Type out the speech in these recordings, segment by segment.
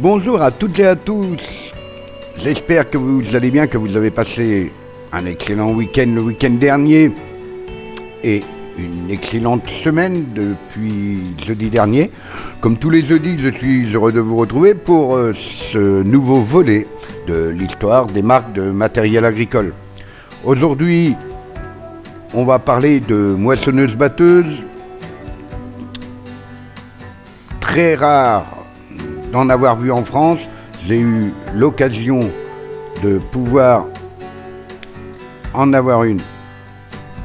Bonjour à toutes et à tous. J'espère que vous allez bien, que vous avez passé un excellent week-end le week-end dernier et une excellente semaine depuis jeudi dernier. Comme tous les jeudis, je suis heureux de vous retrouver pour ce nouveau volet de l'histoire des marques de matériel agricole. Aujourd'hui, on va parler de moissonneuses-batteuses, très rare d'en avoir vu en France. J'ai eu l'occasion de pouvoir en avoir une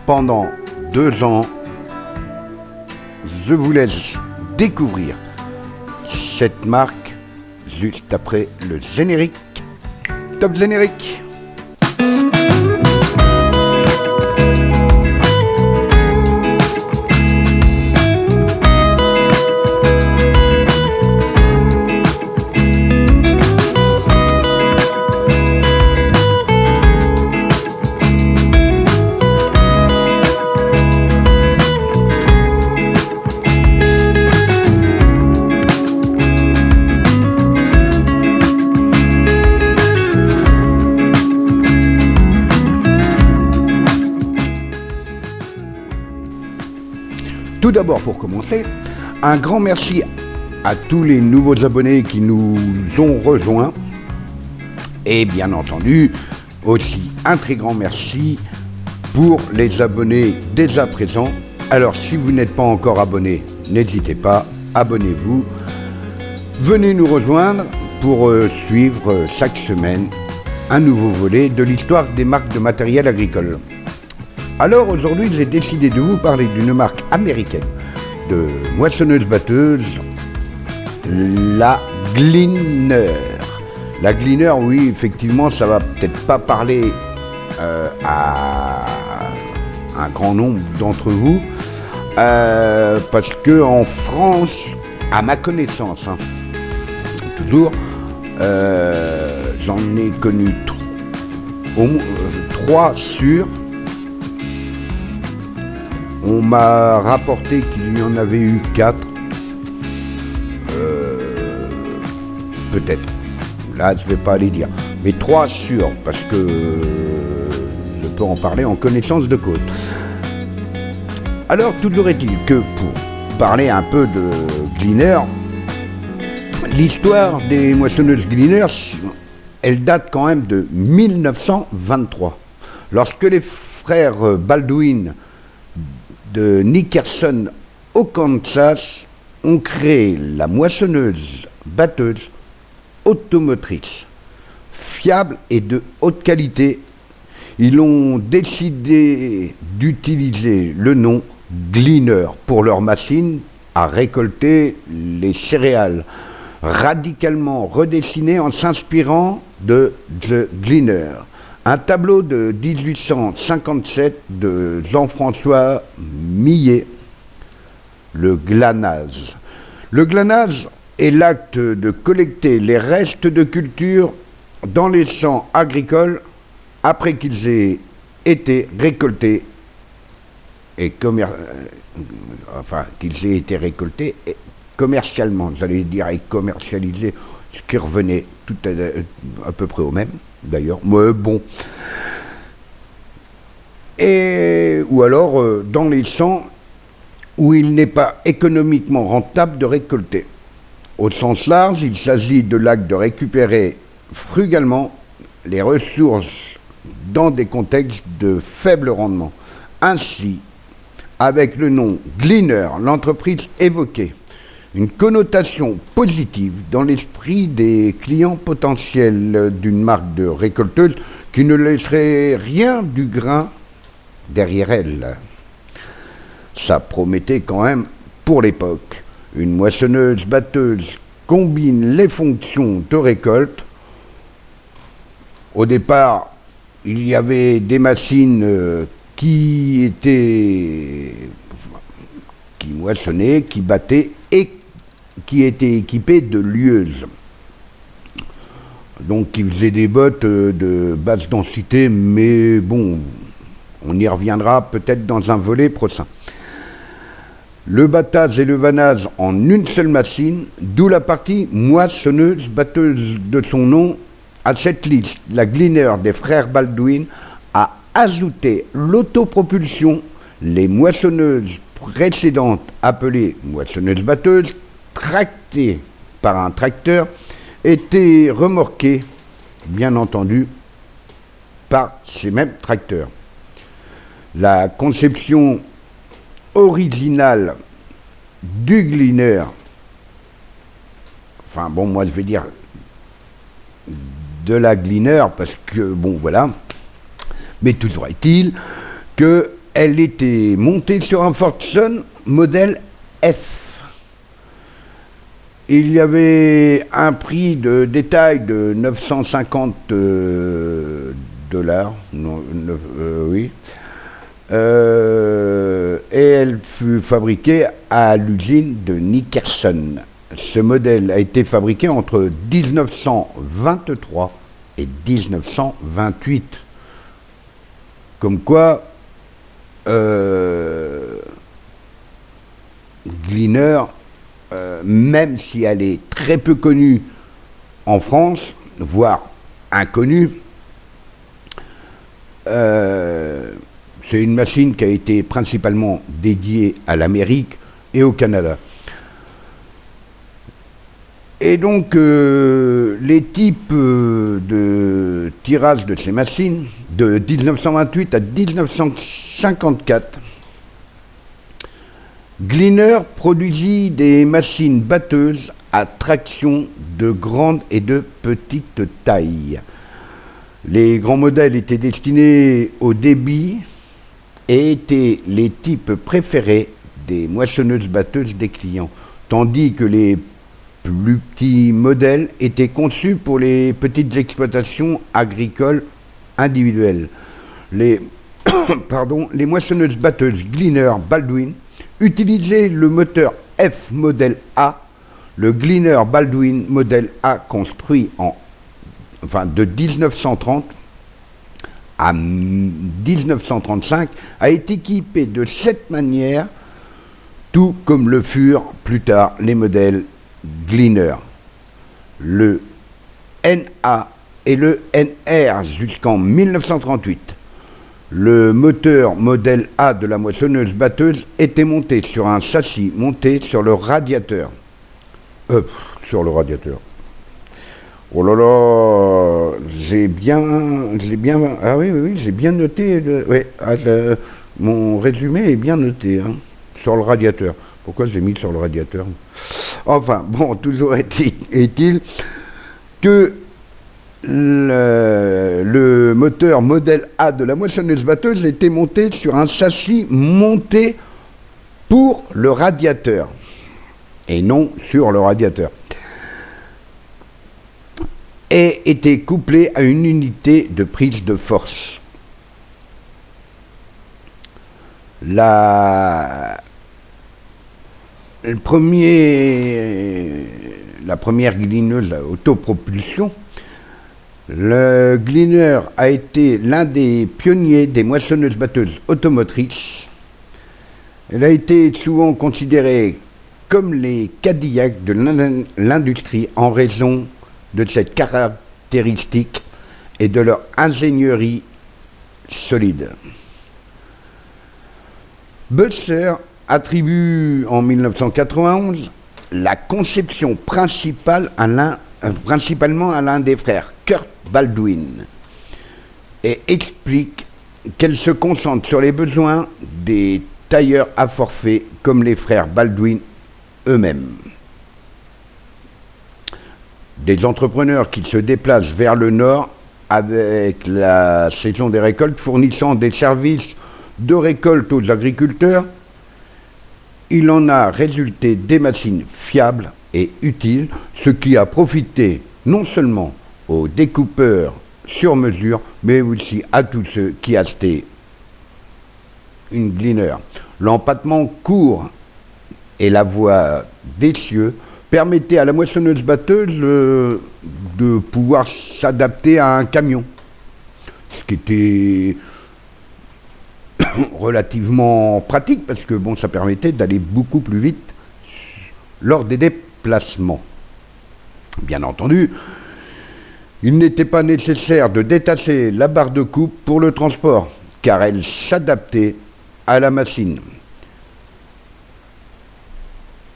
pendant 2 ans. Je vous laisse découvrir cette marque juste après le générique. Top générique! Tout d'abord, pour commencer, un grand merci à tous les nouveaux abonnés qui nous ont rejoints. Et bien entendu, aussi un très grand merci pour les abonnés dès à présent. Alors, si vous n'êtes pas encore abonné, n'hésitez pas, abonnez-vous. Venez nous rejoindre pour suivre chaque semaine un nouveau volet de l'histoire des marques de matériel agricole. Alors aujourd'hui, j'ai décidé de vous parler d'une marque américaine de moissonneuse-batteuse, la Gleaner. La Gleaner, oui, effectivement, ça va peut-être pas parler à un grand nombre d'entre vous, parce que en France, à ma connaissance, toujours, j'en ai connu 3 sûrs. On m'a rapporté qu'il y en avait eu 4. Peut-être. Là, je ne vais pas aller dire. Mais 3 sûrs, parce que je peux en parler en connaissance de cause. Alors, toujours est-il que pour parler un peu de Gleaner, l'histoire des moissonneuses Gleaner, elle date quand même de 1923. Lorsque les frères Baldwin de Nickerson au Kansas ont créé la moissonneuse-batteuse automotrice, fiable et de haute qualité. Ils ont décidé d'utiliser le nom Gleaner pour leur machine à récolter les céréales, radicalement redessiné en s'inspirant de The Gleaner. Un tableau de 1857 de Jean-François Millet, le glanage. Le glanage est l'acte de collecter les restes de culture dans les champs agricoles après qu'ils aient été récoltés et qu'ils aient été récoltés commercialement. J'allais dire et commercialisés, ce qui revenait tout à peu près au même. D'ailleurs, mais bon. Ou alors dans les champs où il n'est pas économiquement rentable de récolter. Au sens large, il s'agit de l'acte de récupérer frugalement les ressources dans des contextes de faible rendement. Ainsi, avec le nom Gleaner, l'entreprise évoquait une connotation positive dans l'esprit des clients potentiels d'une marque de récolteuse qui ne laisserait rien du grain derrière elle. Ça promettait quand même pour l'époque. Une moissonneuse-batteuse combine les fonctions de récolte. Au départ, il y avait des machines qui moissonnaient, qui battaient et qui était équipé de lieuses, donc qui faisait des bottes de basse densité, mais bon, on y reviendra peut-être dans un volet prochain. le battage et le vannage en une seule machine, d'où la partie moissonneuse-batteuse de son nom. À cette liste, la Gleaner des frères Baldwin a ajouté l'autopropulsion, les moissonneuses précédentes appelées moissonneuses-batteuses, tractées par un tracteur, étaient remorquées, bien entendu, par ces mêmes tracteurs. La conception originale du Gleaner, enfin bon, moi je vais dire de la Gleaner parce que bon voilà, mais toujours est-il qu'elle était montée sur un Fordson modèle F. Il y avait un prix de détail de 950 dollars, oui. Et elle fut fabriquée à l'usine de Nickerson. Ce modèle a été fabriqué entre 1923 et 1928. Comme quoi, Gleaner, même si elle est très peu connue en France, voire inconnue, c'est une machine qui a été principalement dédiée à l'Amérique et au Canada. Et donc, les types de tirage de ces machines, de 1928 à 1954, Gleaner produisit des machines batteuses à traction de grande et de petite taille. Les grands modèles étaient destinés au débit et étaient les types préférés des moissonneuses-batteuses des clients, tandis que les plus petits modèles étaient conçus pour les petites exploitations agricoles individuelles. Les moissonneuses-batteuses Gleaner Baldwin utilisaient le moteur F modèle A, le Gleaner Baldwin modèle A construit de 1930 à 1935 a été équipé de cette manière, tout comme le furent plus tard les modèles Gleaner, le NA et le NR jusqu'en 1938. Le moteur modèle A de la moissonneuse-batteuse était monté sur un châssis monté sur le radiateur. Oh là là, j'ai bien, ah oui, j'ai bien noté, mon résumé est bien noté, hein, sur le radiateur. Pourquoi je l'ai mis sur le radiateur? Enfin, bon, toujours est-il que le moteur modèle A de la moissonneuse-batteuse était monté sur un châssis monté pour le radiateur, et non sur le radiateur, et était couplé à une unité de prise de force. La première glineuse à autopropulsion, le Gleaner a été l'un des pionniers des moissonneuses-batteuses automotrices. Elle a été souvent considérée comme les Cadillacs de l'industrie en raison de cette caractéristique et de leur ingénierie solide. Buster attribue en 1991 la conception principalement à l'un des frères, Kurt Baldwin, et explique qu'elle se concentre sur les besoins des tailleurs à forfait comme les frères Baldwin eux-mêmes. Des entrepreneurs qui se déplacent vers le nord avec la saison des récoltes, fournissant des services de récolte aux agriculteurs, il en a résulté des machines fiables et utiles, ce qui a profité non seulement aux découpeurs sur mesure, mais aussi à tous ceux qui achetaient une Gleaner. L'empattement court et la voie des cieux permettait à la moissonneuse-batteuse de pouvoir s'adapter à un camion, ce qui était relativement pratique parce que bon, ça permettait d'aller beaucoup plus vite lors des déplacements. Bien entendu, il n'était pas nécessaire de détacher la barre de coupe pour le transport, car elle s'adaptait à la machine.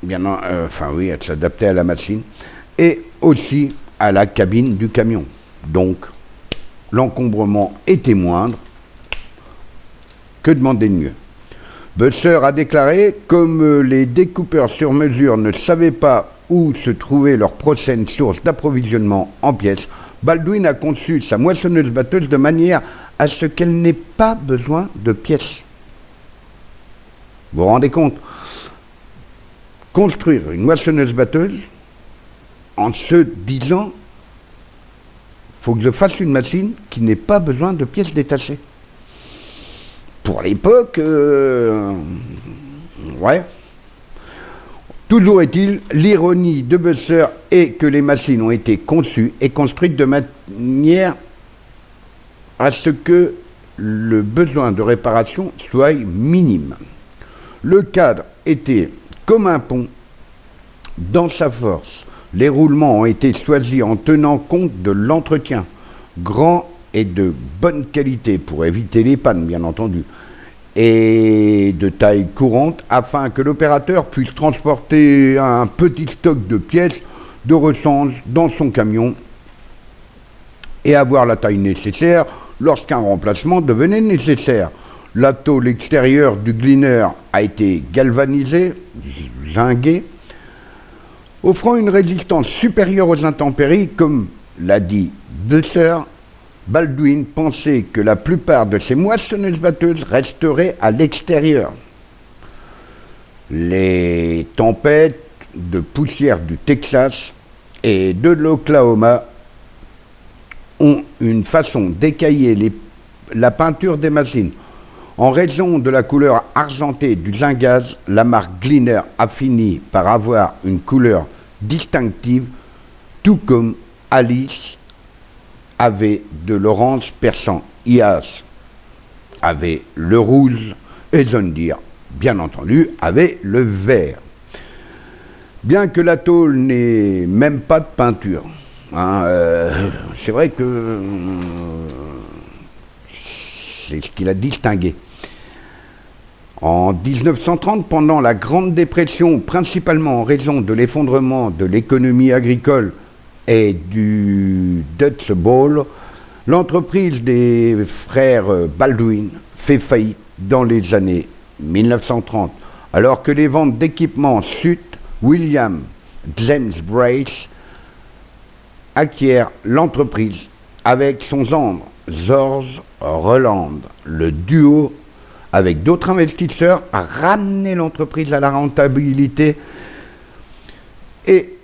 Elle s'adaptait à la machine et aussi à la cabine du camion. Donc, l'encombrement était moindre. Que demander de mieux? Buster a déclaré, comme les découpeurs sur mesure ne savaient pas où se trouvait leur prochaine source d'approvisionnement en pièces, Baldwin a conçu sa moissonneuse-batteuse de manière à ce qu'elle n'ait pas besoin de pièces. Vous vous rendez compte? Construire une moissonneuse-batteuse en se disant, faut que je fasse une machine qui n'ait pas besoin de pièces détachées. Pour l'époque, ouais. Toujours est-il, l'ironie de Buster est que les machines ont été conçues et construites de manière à ce que le besoin de réparation soit minime. Le cadre était comme un pont dans sa force. Les roulements ont été choisis en tenant compte de l'entretien, grand et de bonne qualité pour éviter les pannes, bien entendu, et de taille courante afin que l'opérateur puisse transporter un petit stock de pièces de rechange dans son camion et avoir la taille nécessaire lorsqu'un remplacement devenait nécessaire. La tôle extérieure du Gleaner a été galvanisée, zinguée, offrant une résistance supérieure aux intempéries, comme l'a dit Buster. Baldwin pensait que la plupart de ces moissonneuses-batteuses resteraient à l'extérieur. Les tempêtes de poussière du Texas et de l'Oklahoma ont une façon d'écailler la peinture des machines. En raison de la couleur argentée du zinc-gaz, la marque Gleaner a fini par avoir une couleur distinctive, tout comme Alice avait de l'orange perçant, IAS avait le rouge et John Deere, bien entendu, avait le vert. Bien que la tôle n'ait même pas de peinture, c'est vrai que c'est ce qu'il a distingué. En 1930, pendant la Grande Dépression, principalement en raison de l'effondrement de l'économie agricole et du Dutch Bowl, l'entreprise des frères Baldwin fait faillite dans les années 1930, alors que les ventes d'équipements chutent. William James Brace acquiert l'entreprise avec son gendre George Roland. Le duo, avec d'autres investisseurs, a ramené l'entreprise à la rentabilité et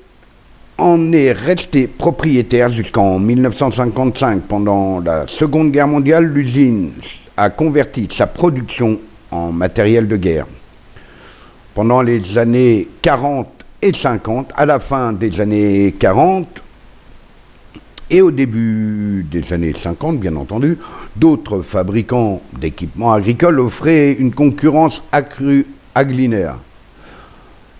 en est resté propriétaire jusqu'en 1955. Pendant la Seconde Guerre mondiale, l'usine a converti sa production en matériel de guerre. Pendant les années 40 et 50, à la fin des années 40 et au début des années 50, bien entendu, d'autres fabricants d'équipements agricoles offraient une concurrence accrue à Gleaner,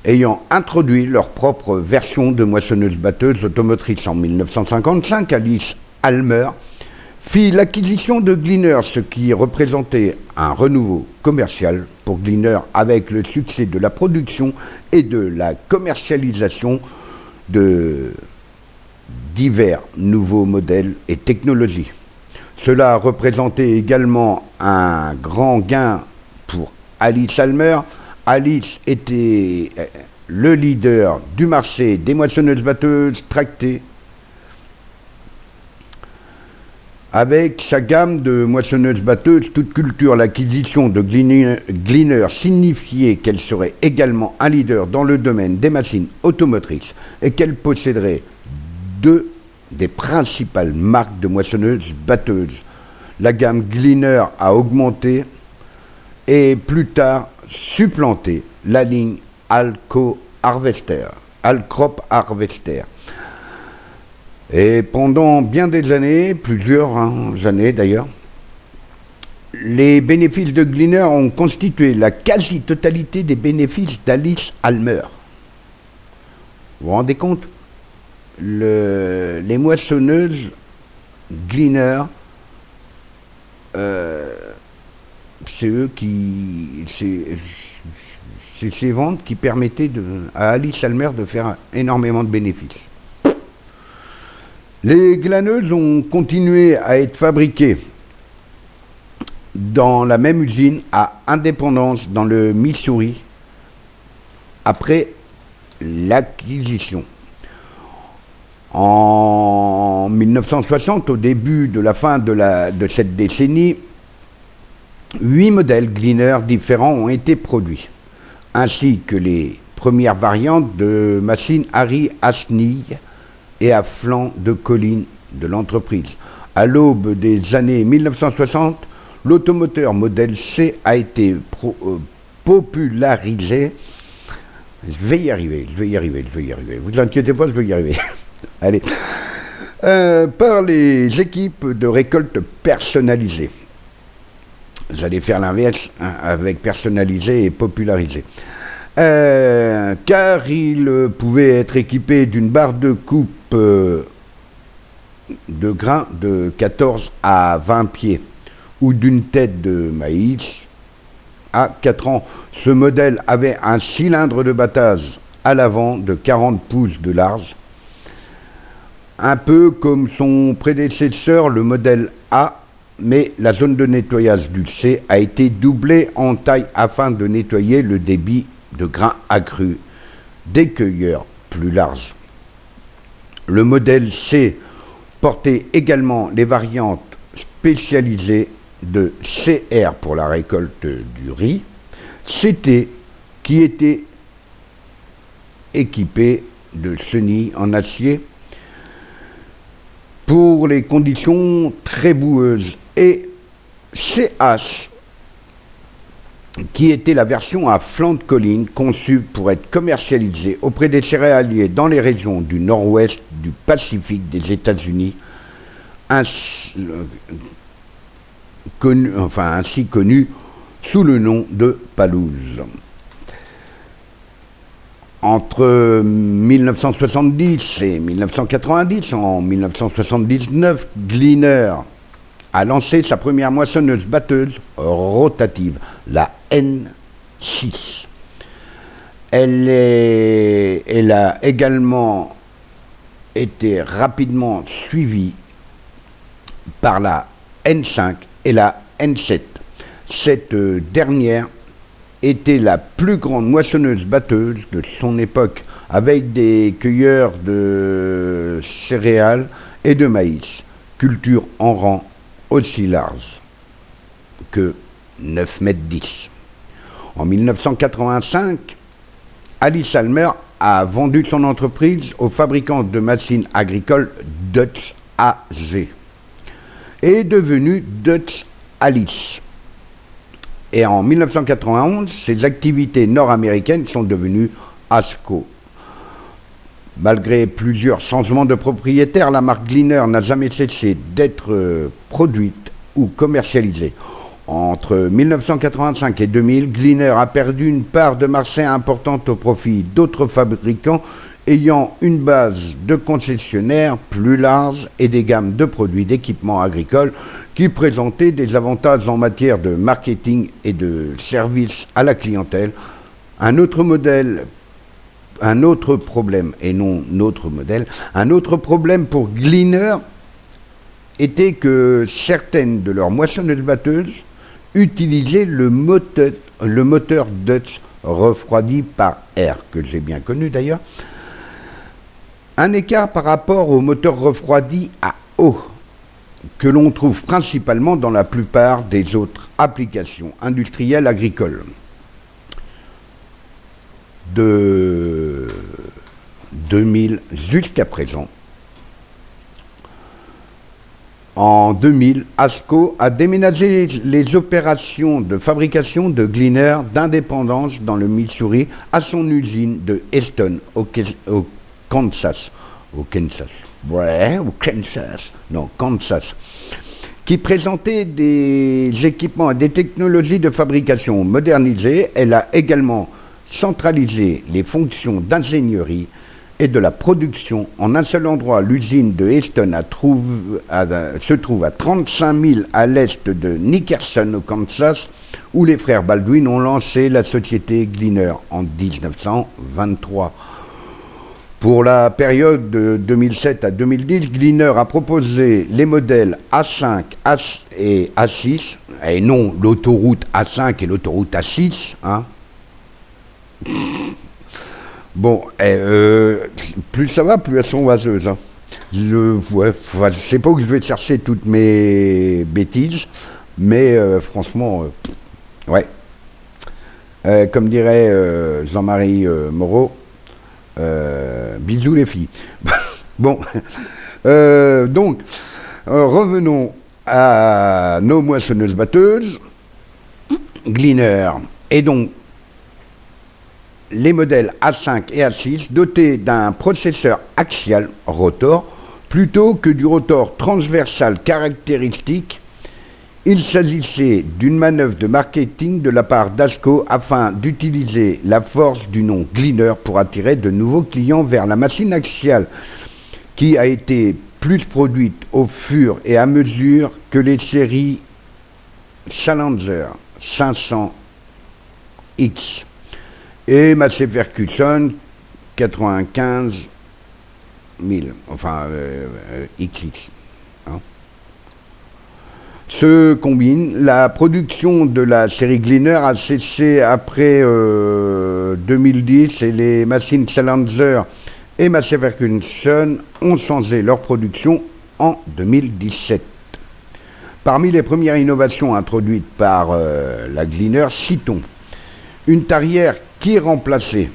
ayant introduit leur propre version de moissonneuse-batteuse automotrice. En 1955, Alice Almer fit l'acquisition de Gleaner, ce qui représentait un renouveau commercial pour Gleaner avec le succès de la production et de la commercialisation de divers nouveaux modèles et technologies. Cela représentait également un grand gain pour Alice Almer. Alice était le leader du marché des moissonneuses-batteuses tractées. Avec sa gamme de moissonneuses-batteuses toute culture, l'acquisition de Gleaner signifiait qu'elle serait également un leader dans le domaine des machines automotrices et qu'elle posséderait deux des principales marques de moissonneuses-batteuses. La gamme Gleaner a augmenté et plus tard supplanté la ligne All-Crop Harvester. Et pendant bien des années, plusieurs années d'ailleurs, les bénéfices de Gleaner ont constitué la quasi-totalité des bénéfices d'Alice Almer. Vous vous rendez compte? Les moissonneuses Gleaner, c'est eux qui... C'est ces ventes qui permettaient à Alice Almer de faire énormément de bénéfices. Les glaneuses ont continué à être fabriquées dans la même usine à Independence, dans le Missouri, après l'acquisition. En 1960, au début de la fin de cette décennie, 8 modèles Gleaner différents ont été produits, ainsi que les premières variantes de machines Harry à chenilles et à flanc de colline de l'entreprise. À l'aube des années 1960, l'automoteur modèle C a été popularisé. Je vais y arriver. Vous inquiétez pas, je vais y arriver. Allez. Par les équipes de récolte personnalisées. Vous allez faire l'inverse avec personnalisé et popularisé. Car il pouvait être équipé d'une barre de coupe de grains de 14 à 20 pieds ou d'une tête de maïs à 4 ans. Ce modèle avait un cylindre de battage à l'avant de 40 pouces de large, un peu comme son prédécesseur, le modèle A, mais la zone de nettoyage du C a été doublée en taille afin de nettoyer le débit de grains accrus des cueilleurs plus larges. Le modèle C portait également les variantes spécialisées de CR pour la récolte du riz, CT qui était équipé de chenilles en acier pour les conditions très boueuses, et CH qui était la version à flanc de colline conçue pour être commercialisée auprès des céréaliers dans les régions du nord-ouest du Pacifique des États-Unis, ainsi connu sous le nom de Palouse. Entre 1970 et 1990, en 1979, Gleaner a lancé sa première moissonneuse batteuse rotative, la N6. Elle a également été rapidement suivie par la N5 et la N7. Cette dernière était la plus grande moissonneuse batteuse de son époque, avec des cueilleurs de céréales et de maïs, culture en rang aussi large que 9,10 mètres. En 1985, Alice Almer a vendu son entreprise au fabricant de machines agricoles Dutch AG et est devenu Dutch Alice. Et en 1991, ses activités nord-américaines sont devenues ASCO. Malgré plusieurs changements de propriétaires, la marque Gleaner n'a jamais cessé d'être produite ou commercialisée. Entre 1985 et 2000, Gleaner a perdu une part de marché importante au profit d'autres fabricants ayant une base de concessionnaires plus large et des gammes de produits d'équipements agricoles qui présentaient des avantages en matière de marketing et de service à la clientèle. Un autre problème pour Gleaner était que certaines de leurs moissonneuses batteuses utilisaient le moteur Dutch refroidi par air, que j'ai bien connu d'ailleurs. Un écart par rapport au moteur refroidi à eau, que l'on trouve principalement dans la plupart des autres applications industrielles agricoles. De 2000 jusqu'à présent, en 2000, ASCO a déménagé les opérations de fabrication de Gleaner d'Independence dans le Missouri à son usine de Easton, au Kansas. qui présentait des équipements et des technologies de fabrication modernisées. Elle a également centralisé les fonctions d'ingénierie et de la production en un seul endroit. L'usine de Easton se trouve à 35 000 à l'est de Nickerson, au Kansas, où les frères Baldwin ont lancé la société Gleaner en 1923. Pour la période de 2007 à 2010, Gleaner a proposé les modèles A5 et A6, et non l'autoroute A5 et l'autoroute A6. Hein. Bon, plus ça va, plus elles sont oiseuses. Hein. Je sais pas où je vais chercher toutes mes bêtises, mais franchement, ouais. Comme dirait Jean-Marie Moreau, bisous les filles. Bon, donc, revenons à nos moissonneuses-batteuses. Gleaner. Et donc, les modèles A5 et A6 dotés d'un processeur axial rotor plutôt que du rotor transversal caractéristique. Il s'agissait d'une manœuvre de marketing de la part d'Asco afin d'utiliser la force du nom Gleaner pour attirer de nouveaux clients vers la machine axiale qui a été plus produite au fur et à mesure que les séries Challenger 500X et Massey Ferguson 95 000, enfin XX. Hein. Se combine, la production de la série Gleaner a cessé après 2010 et les machines Challenger et Massey Ferguson ont changé leur production en 2017. Parmi les premières innovations introduites par la Gleaner, citons une tarière qui remplaçait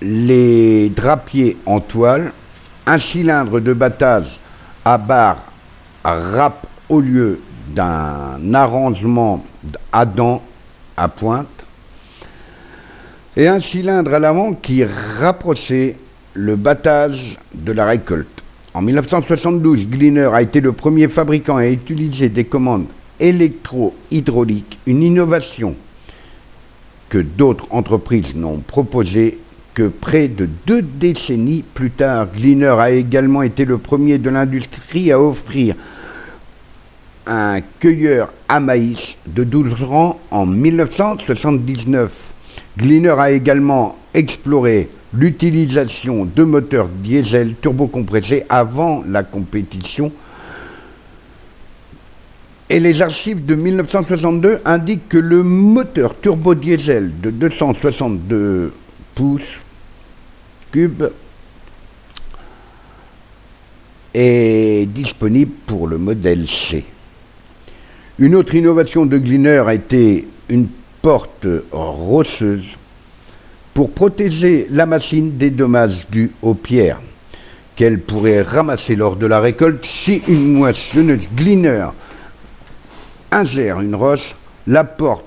les drapiers en toile, un cylindre de battage à barre râpe au lieu d'un arrangement à dents à pointe, et un cylindre à l'avant qui rapprochait le battage de la récolte. En 1972, Gleaner a été le premier fabricant à utiliser des commandes électro-hydrauliques, une innovation que d'autres entreprises n'ont proposée que près de 2 décennies plus tard. Gleaner a également été le premier de l'industrie à offrir un cueilleur à maïs de 12 rangs en 1979. Gleaner a également exploré l'utilisation de moteurs diesel turbocompressés avant la compétition. Et les archives de 1962 indiquent que le moteur turbo-diesel de 262 pouces cubes est disponible pour le modèle C. Une autre innovation de Gleaner a été une porte rosseuse pour protéger la machine des dommages dus aux pierres qu'elle pourrait ramasser lors de la récolte. Si une moissonneuse Gleaner insère une rosse, la porte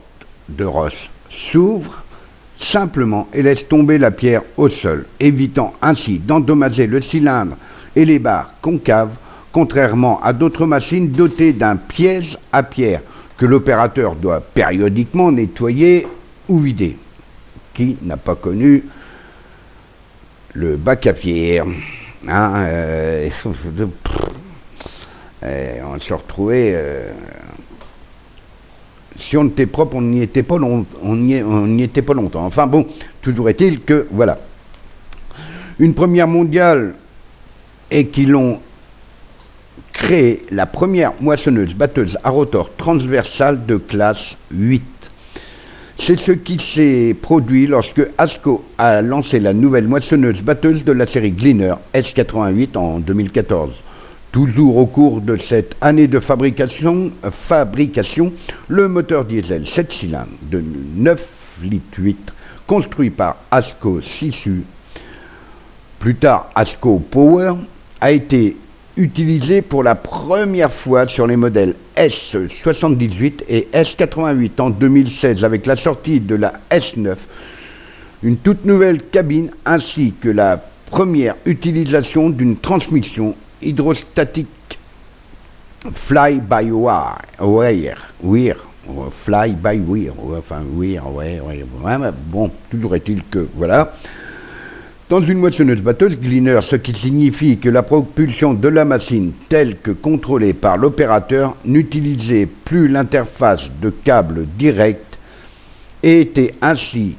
de rosse s'ouvre simplement et laisse tomber la pierre au sol, évitant ainsi d'endommager le cylindre et les barres concaves, contrairement à d'autres machines dotées d'un piège à pierre que l'opérateur doit périodiquement nettoyer ou vider. Qui n'a pas connu le bac à pierre, hein, on se retrouvait... si on était propre, on n'y était pas longtemps. Enfin bon, toujours est-il que, voilà. Une première mondiale et qui l'ont créé la première moissonneuse-batteuse à rotor transversal de classe 8. C'est ce qui s'est produit lorsque Asco a lancé la nouvelle moissonneuse-batteuse de la série Gleaner S88 en 2014. Toujours au cours de cette année de fabrication, le moteur diesel 7 cylindres de 9,8 litres, construit par Asco Sisu, plus tard Asco Power, a été utilisé pour la première fois sur les modèles S78 et S88 en 2016 avec la sortie de la S9, une toute nouvelle cabine ainsi que la première utilisation d'une transmission hydrostatique Fly by Wire, Fly by Wire, enfin Wire, ouais, bon, toujours est-il que, voilà. Dans une moissonneuse-batteuse Gleaner, ce qui signifie que la propulsion de la machine, telle que contrôlée par l'opérateur, n'utilisait plus l'interface de câble direct et était ainsi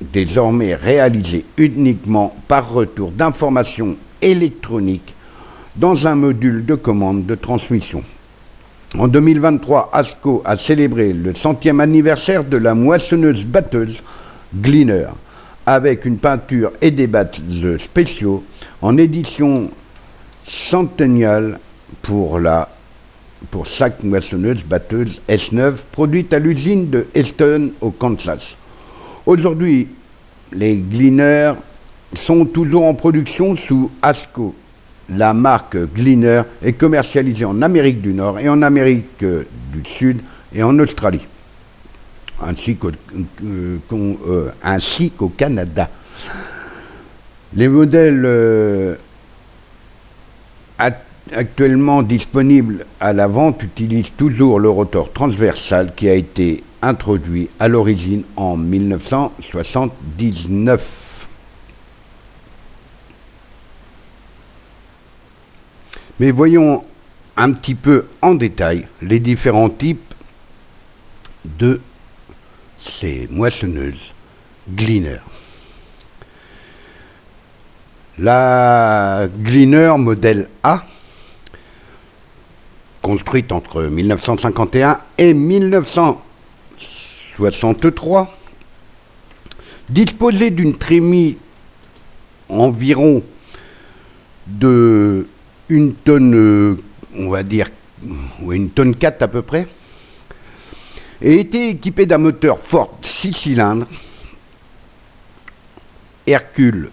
désormais réalisée uniquement par retour d'informations électroniques dans un module de commande de transmission. En 2023, ASCO a célébré le 100e anniversaire de la moissonneuse-batteuse Gleaner, avec une peinture et des badges spéciaux en édition centenniale pour chaque moissonneuse-batteuse S9 produite à l'usine de Easton au Kansas. Aujourd'hui, les Gleaner sont toujours en production sous ASCO. La marque Gleaner est commercialisée en Amérique du Nord et en Amérique du Sud et en Australie, ainsi qu'au Canada. Les modèles actuellement disponibles à la vente utilisent toujours le rotor transversal qui a été introduit à l'origine en 1979. Mais voyons un petit peu en détail les différents types de ces moissonneuses Gleaner. La Gleaner modèle A, construite entre 1951 et 1963, disposait d'une trémie environ de 1 tonne, on va dire, une tonne 4 à peu près, et était équipée d'un moteur Ford 6 cylindres, Hercule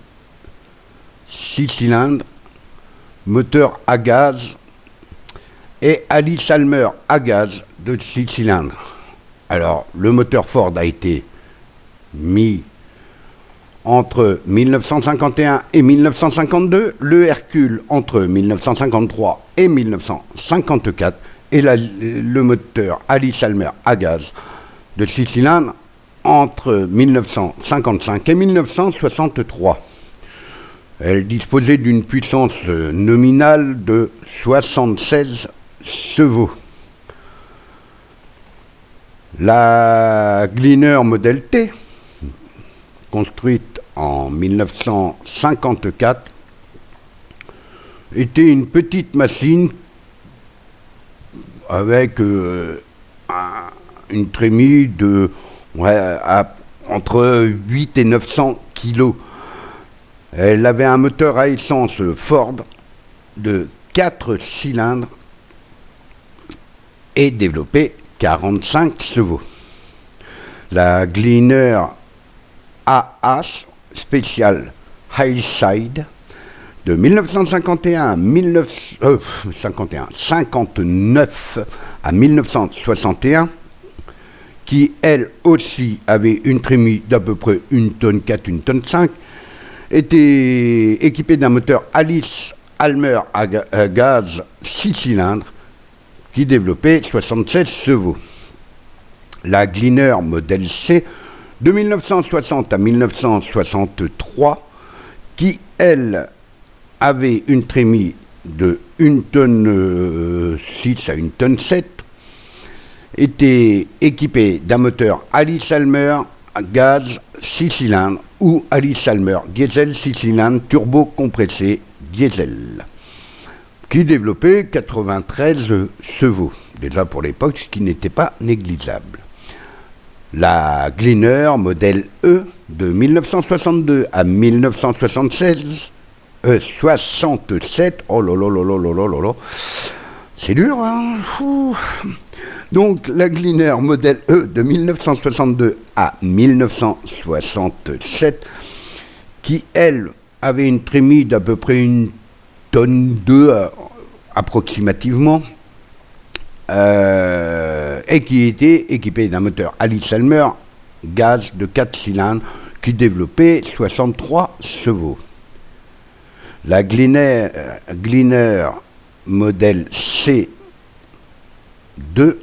6 cylindres, moteur à gaz, et Alice Almer à gaz de 6 cylindres. Alors, le moteur Ford a été mis entre 1951 et 1952, le Hercule entre 1953 et 1954, et le moteur Alice Almer à gaz de 6 cylindres entre 1955 et 1963. Elle disposait d'une puissance nominale de 76 chevaux. La Gleaner modèle T, construite en 1954, était une petite machine avec une trémie de entre 8 et 900 kg. Elle avait un moteur à essence Ford de 4 cylindres et développait 45 chevaux. La Gleaner AH Special Hillside de 1959 à 1961, qui elle aussi avait une trémie d'à peu près 1 tonne 4, 1 tonne 5, était équipée d'un moteur Alice Almer à gaz 6 cylindres qui développait 76 chevaux. La Gleaner modèle C de 1960 à 1963, qui elle avait une trémie de 1 tonne 6 à 1 tonne 7, était équipée d'un moteur Alice Almer à gaz 6 cylindres ou Alice Almer diesel 6 cylindres turbo compressé diesel, qui développait 93 chevaux, déjà pour l'époque, ce qui n'était pas négligeable. La Gleaner modèle E de 1962 à 1967, oh là là là là là là là, c'est dur, hein. Donc la Gleaner modèle E de 1962 à 1967, qui elle avait une trémie d'à peu près 1 tonne 2 approximativement, et qui était équipée d'un moteur Alice Almer gaz de 4 cylindres qui développait 63 chevaux. La Gleaner modèle C2 de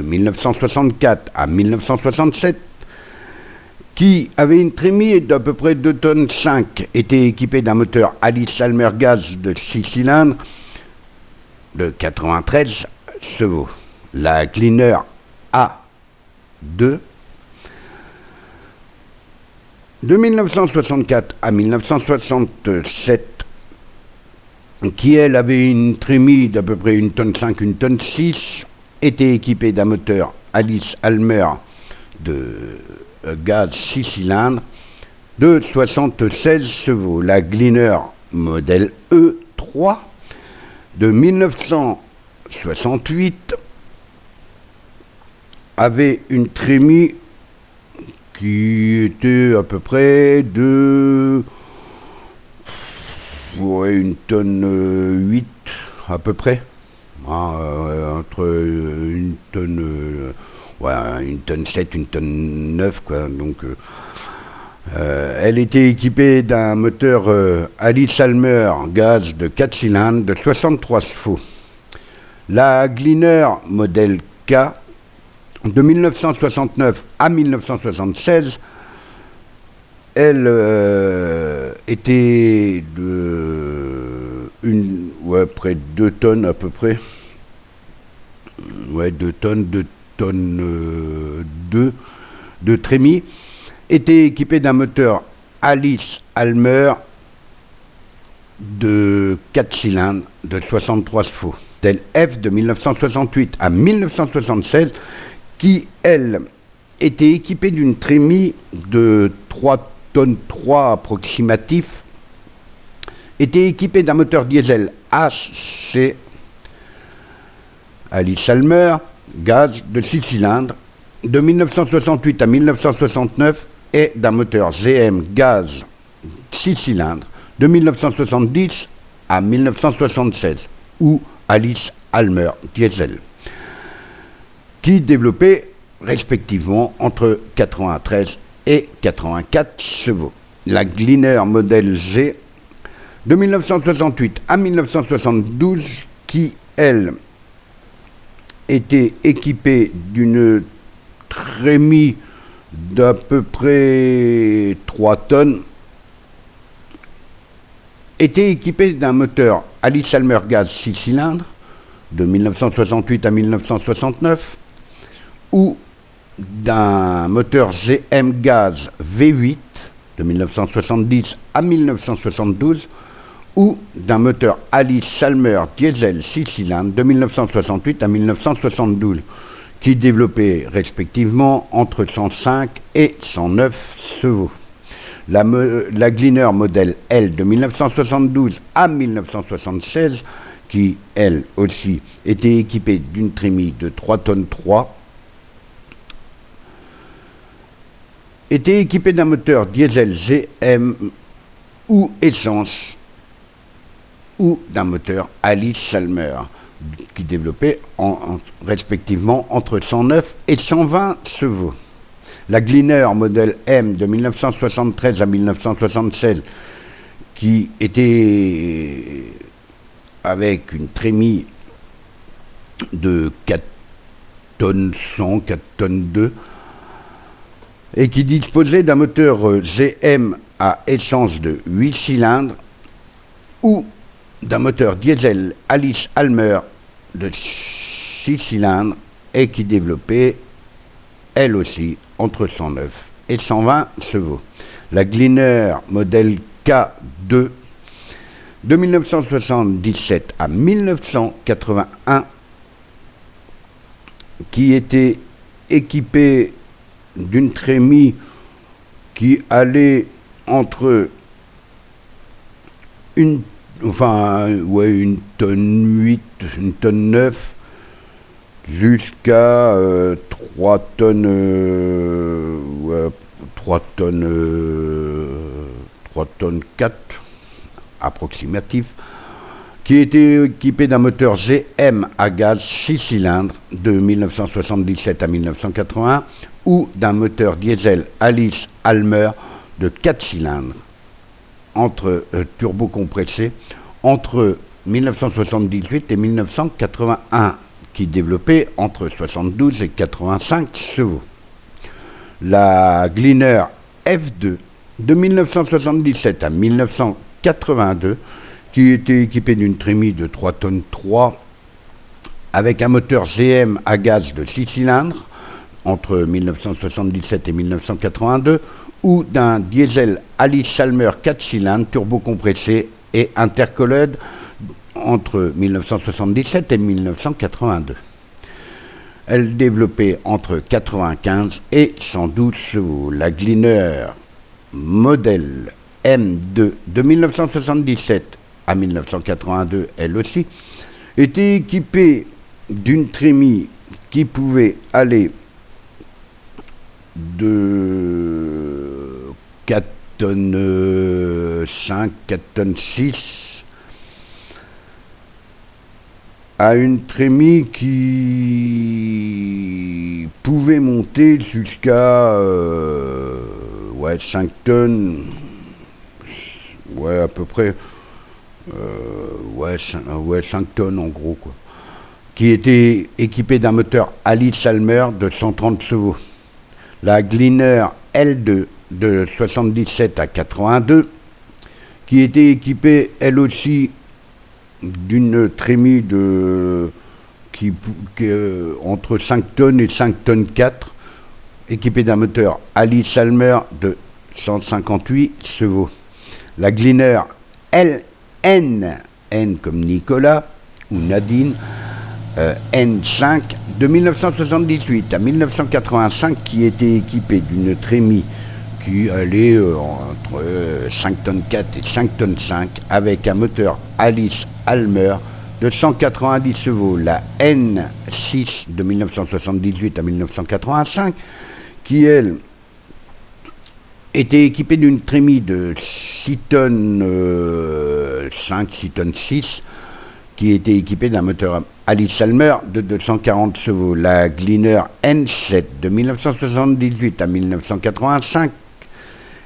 1964 à 1967, qui avait une trémie d'à peu près 2,5 tonnes, était équipé d'un moteur Alice-Almer gaz de 6 cylindres de 93 chevaux. La Gleaner A2 de 1964 à 1967, qui elle avait une trémie d'à peu près 1,5 tonnes, 1,6 tonnes, était équipée d'un moteur Alice-Almer de gaz 6 cylindres de 76 chevaux. La Gleaner modèle E3 de 1968 avait une trémie qui était à peu près de 1,8 tonne à peu près, entre 1 tonne, 1 tonne 7, 1 tonne 9 quoi. Donc elle était équipée d'un moteur Alice-Almer gaz de 4 cylindres de 63 chevaux. La Gleaner modèle K de 1969 à 1976, elle était de près de 2 tonnes à peu près. 2 tonnes, 2 tonnes 2 de trémie, était équipée d'un moteur Alice-Almer de 4 cylindres de 63 chevaux. Modèle F de 1968 à 1976, qui, elle, était équipée d'une trémie de 3 tonnes 3 approximatif, était équipée d'un moteur diesel HC Alice-Almer gaz de 6 cylindres de 1968 à 1969 et d'un moteur GM gaz 6 cylindres de 1970 à 1976 ou Alice-Almer diesel, qui développaient respectivement entre 93 et 84 chevaux. La Gleaner modèle G de 1968 à 1972, qui, elle, était équipée d'une trémie d'à peu près 3 tonnes, était équipée d'un moteur Alice-Almer gaz 6 cylindres de 1968 à 1969 ou d'un moteur GM gaz V8 de 1970 à 1972 ou d'un moteur Alice-Almer diesel 6 cylindres de 1968 à 1972, qui développait respectivement entre 105 et 109 chevaux. La Gleaner modèle L de 1972 à 1976, qui, elle aussi, était équipée d'une trémie de 3 tonnes 3, était équipée d'un moteur diesel GM ou essence ou d'un moteur Alice-Almer, qui développait respectivement entre 109 et 120 chevaux. La Gleaner modèle M de 1973 à 1976, qui était avec une trémie de 4 tonnes 100, 4 tonnes 2, et qui disposait d'un moteur GM à essence de 8 cylindres ou d'un moteur diesel Alice-Almer de 6 cylindres et qui développait, elle aussi, entre 109 et 120 chevaux. La Gleaner modèle K2 de 1977 à 1981, qui était équipée d'une trémie qui allait entre une tonne 8, une tonne 9, jusqu'à 3 tonnes, 3 tonnes 4, approximatif, qui était équipé d'un moteur GM à gaz 6 cylindres de 1977 à 1981 ou d'un moteur diesel Alice-Almer de 4 cylindres turbo-compressé entre 1978 et 1981, qui développait entre 72 et 85 chevaux. La Gleaner F2 de 1977 à 1982, qui était équipée d'une trémie de 3 tonnes 3 avec un moteur GM à gaz de 6 cylindres entre 1977 et 1982, ou d'un diesel Allis-Salmer 4 cylindres turbocompressé et intercooled entre 1977 et 1982. Elle développait entre 95 et 112 chevaux. La Gleaner modèle M2 de 1977 à 1982, elle aussi, était équipée d'une trémie qui pouvait aller de 4 tonnes 5, 4 tonnes 6 à une trémie qui pouvait monter jusqu'à 5 tonnes, à peu près 5 tonnes en gros, quoi, qui était équipé d'un moteur Allis-Salmer de 130 chevaux. La Gleaner L2 de 77 à 82, qui était équipée elle aussi d'une trémie entre 5 tonnes et 5 tonnes 4, équipée d'un moteur Allis-Salmer de 158 chevaux. La Gleaner N comme Nicolas ou Nadine, N5 de 1978 à 1985, qui était équipée d'une trémie qui allait entre 5 tonnes 4 et 5 tonnes 5 avec un moteur Allis-Salmer de 190 chevaux. La N6 de 1978 à 1985, qui elle était équipée d'une trémie de 6 tonnes 5, 6 tonnes 6, qui était équipée d'un moteur Allis-Salmer de 240 chevaux. La Gleaner N7 de 1978 à 1985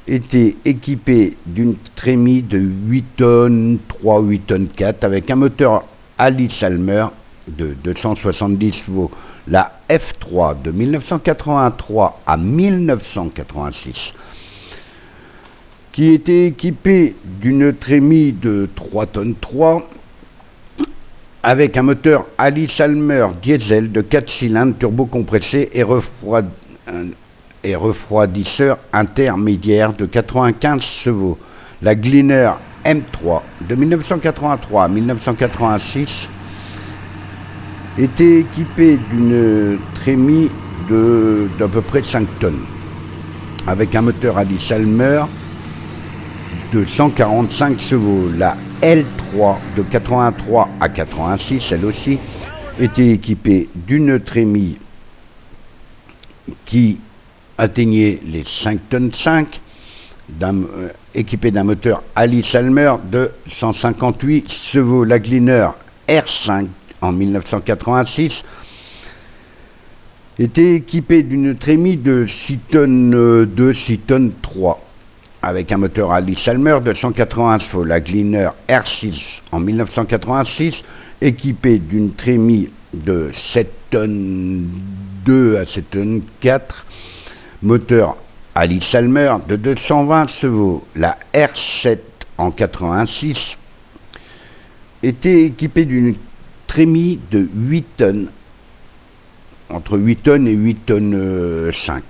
était équipée d'une trémie de 8 tonnes 3, 8 tonnes 4 avec un moteur Allis-Salmer de 270 chevaux. La F3 de 1983 à 1986, qui était équipée d'une trémie de 3 tonnes 3 avec un moteur Allis-Salmer diesel de 4 cylindres turbocompressé et refroidisseur intermédiaire de 95 chevaux. La Gleaner M3 de 1983 à 1986 était équipée d'une trémie d'à peu près 5 tonnes avec un moteur Allis-Salmer de 145 chevaux. La L3 de 83 à 86, elle aussi, était équipée d'une trémie qui atteignait les 5 tonnes 5, équipée d'un moteur Allis-Salmer de 158 chevaux. La Gleaner R5 en 1986 était équipée d'une trémie de 6 tonnes 2, 6 tonnes 3 avec un moteur Allis-Salmer de 180 chevaux. La Gleaner R6 en 1986, équipée d'une trémie de 7 tonnes 2 à 7 tonnes 4, moteur Allis-Salmer de 220 chevaux. La R7 en 86 était équipée d'une trémie de 8 tonnes, entre 8 tonnes et 8 tonnes 5,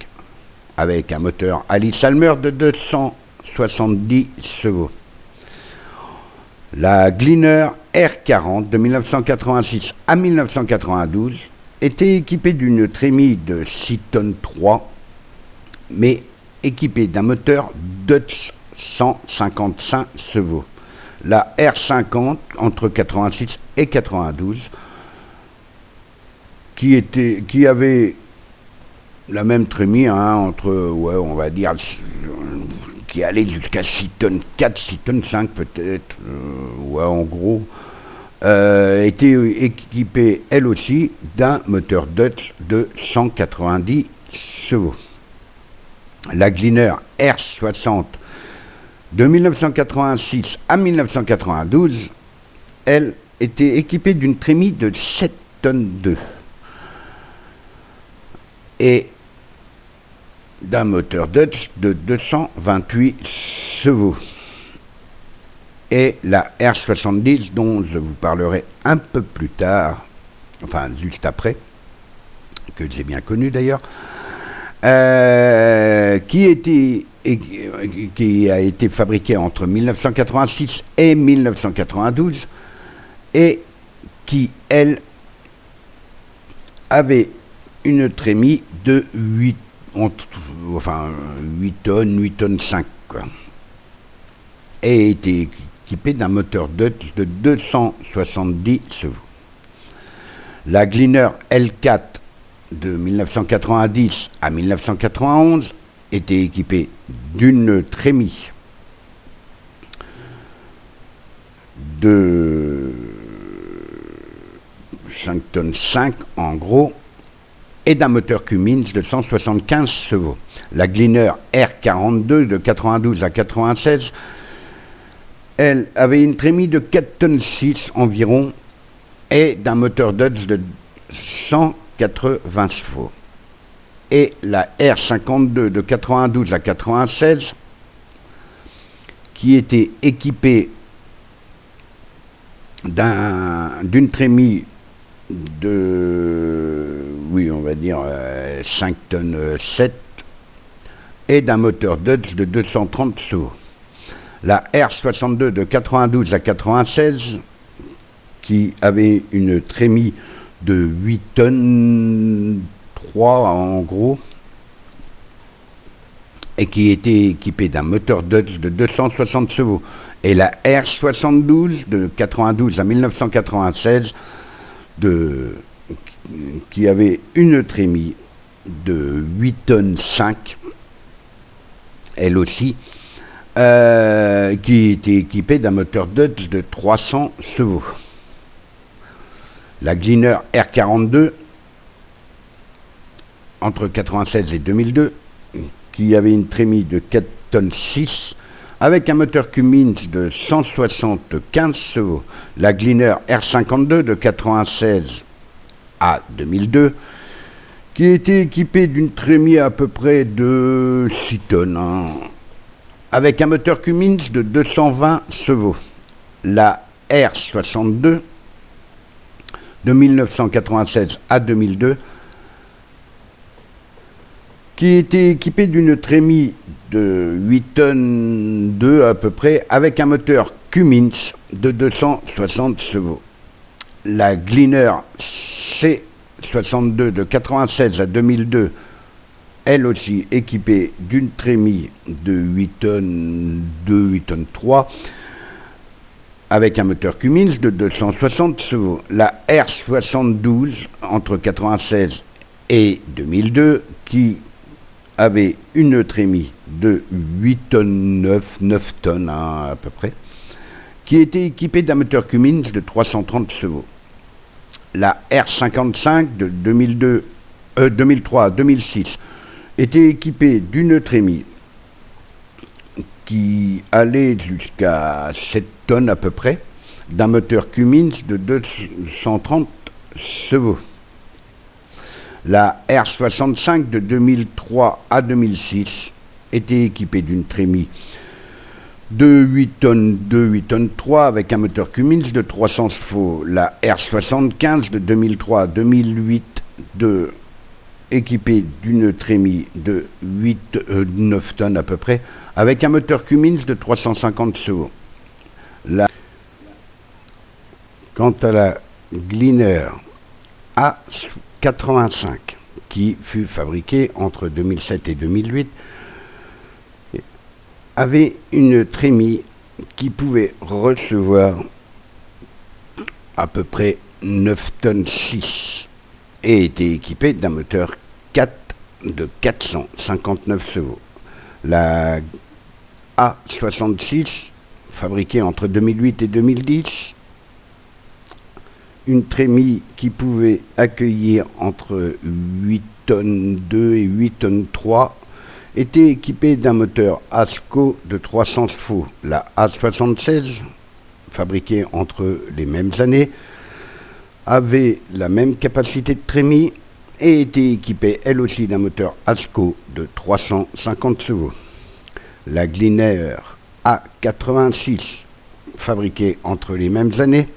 avec un moteur Allis-Salmer de 270 chevaux. La Gleaner R40 de 1986 à 1992 était équipée d'une trémie de 6 tonnes 3, mais équipée d'un moteur Dutch 155 chevaux. La R50 entre 86 et 92, qui avait la même trémie, on va dire, qui allait jusqu'à 6 tonnes 4, 6 tonnes 5 peut-être, en gros, était équipée elle aussi d'un moteur Dutch de 190 chevaux. La Gleaner R60 de 1986 à 1992, elle était équipée d'une trémie de 7 tonnes 2 et d'un moteur Dodge de 228 chevaux. Et la R70, dont je vous parlerai un peu plus tard, enfin juste après, que j'ai bien connu d'ailleurs, qui a été fabriquée entre 1986 et 1992, et qui, elle, avait une trémie de 8 tonnes, 8 tonnes 5, quoi, et était équipée d'un moteur Dodge de 270 chevaux. La Gleaner L4 de 1990 à 1991 était équipée d'une trémie de 5 tonnes 5 en gros et d'un moteur Cummins de 175 chevaux. La Gleaner R42 de 92 à 96, elle avait une trémie de 4 tonnes 6 environ et d'un moteur Dodge de 180 chevaux. Et la R52 de 92 à 96, qui était équipée d'une trémie de, on va dire 5 tonnes 7 et d'un moteur Dodge de 230 chevaux. La R62 de 92 à 96, qui avait une trémie de 8 tonnes 3 en gros, et qui était équipée d'un moteur Dodge de 260 chevaux. Et la R72 de 92 à 1996, qui avait une trémie de 8 tonnes 5, elle aussi, qui était équipée d'un moteur Dodge de 300 chevaux. La Gleaner R42, entre 96 et 2002, qui avait une trémie de 4 tonnes 6, avec un moteur Cummins de 175 chevaux. La Gleaner R52 de 96 à 2002, qui était équipée d'une trémie à peu près de 6 tonnes, avec un moteur Cummins de 220 chevaux. La R62 de 1996 à 2002, qui était équipée d'une trémie de 8 tonnes 2 à peu près, avec un moteur Cummins de 260 chevaux. La Gleaner C62 de 96 à 2002, elle aussi équipée d'une trémie de 8 tonnes 2, 8 tonnes 3, avec un moteur Cummins de 260 chevaux. La R72 entre 96 et 2002, qui avait une trémie de 8 tonnes 9 tonnes à peu près, qui était équipée d'un moteur Cummins de 330 chevaux. La R55 de 2003 à 2006 était équipée d'une trémie qui allait jusqu'à 7 tonnes à peu près, d'un moteur Cummins de 230 chevaux. La R65 de 2003 à 2006 était équipée d'une trémie de 8 tonnes 2, 8 tonnes 3 avec un moteur Cummins de 300 chevaux. La R75 de 2003 à 2008 équipée d'une trémie de 9 tonnes à peu près avec un moteur Cummins de 350 chevaux. Quant à la Gleaner A85, qui fut fabriquée entre 2007 et 2008, avait une trémie qui pouvait recevoir à peu près 9 tonnes 6 et était équipée d'un moteur 4 de 459 chevaux. La A66, fabriquée entre 2008 et 2010, une trémie qui pouvait accueillir entre 8 tonnes 2 et 8 tonnes 3, était équipée d'un moteur ASCO de 300 chevaux. La A76, fabriquée entre les mêmes années, avait la même capacité de trémie et était équipée elle aussi d'un moteur ASCO de 350 chevaux. La Gleaner A86, fabriquée entre les mêmes années,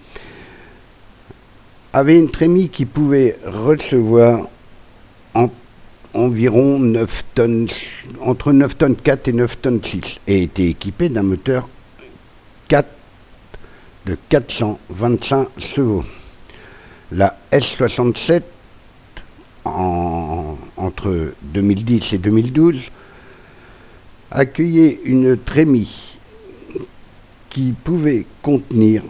avait une trémie qui pouvait recevoir environ 9 tonnes, entre 9 tonnes 4 et 9 tonnes 6, et était équipée d'un moteur 4 de 425 chevaux. La S67, entre 2010 et 2012, accueillait une trémie qui pouvait contenir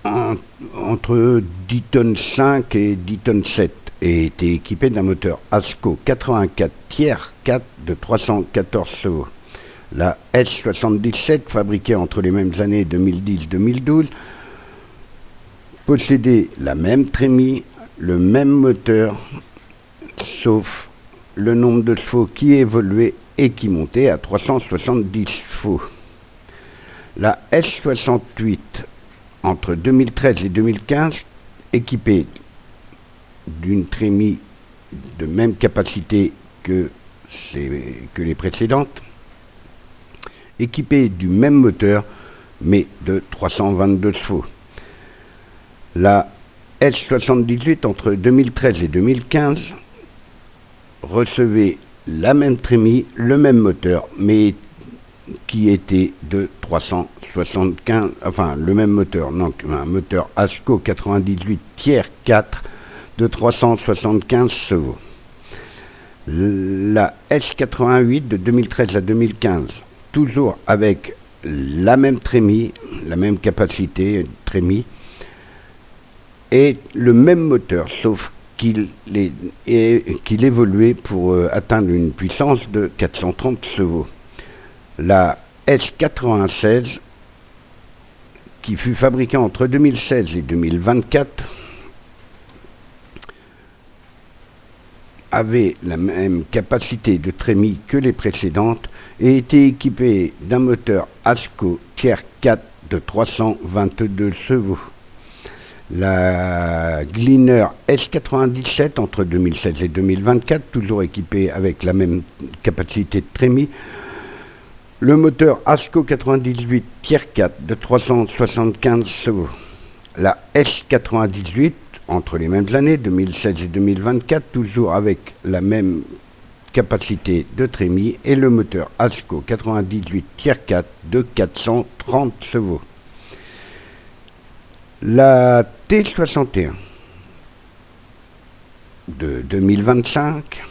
entre 10 tonnes 5 et 10 tonnes 7 et était équipée d'un moteur ASCO 84 tiers 4 de 314 chevaux. La S77, fabriquée entre les mêmes années 2010-2012, possédait la même trémie, le même moteur, sauf le nombre de chevaux qui évoluait et qui montait à 370 chevaux. La S68, entre 2013 et 2015, équipée d'une trémie de même capacité que les précédentes, équipée du même moteur, mais de 322 chevaux. La S78, entre 2013 et 2015, recevait la même trémie, le même moteur, mais qui était de 375, enfin le même moteur, donc un moteur ASCO 98 tiers 4 de 375 chevaux. La S88 de 2013 à 2015, toujours avec la même trémie, la même capacité de trémie, et le même moteur, sauf qu'il évoluait pour atteindre une puissance de 430 chevaux. La S96, qui fut fabriquée entre 2016 et 2024, avait la même capacité de trémie que les précédentes et était équipée d'un moteur ASCO tiers 4 de 322 chevaux. La Gleaner S97, entre 2016 et 2024, toujours équipée avec la même capacité de trémie, le moteur ASCO 98 tiers 4 de 375 chevaux. La S98, entre les mêmes années, 2016 et 2024, toujours avec la même capacité de trémie et le moteur ASCO 98 tiers 4 de 430 chevaux. La T61 de 2025,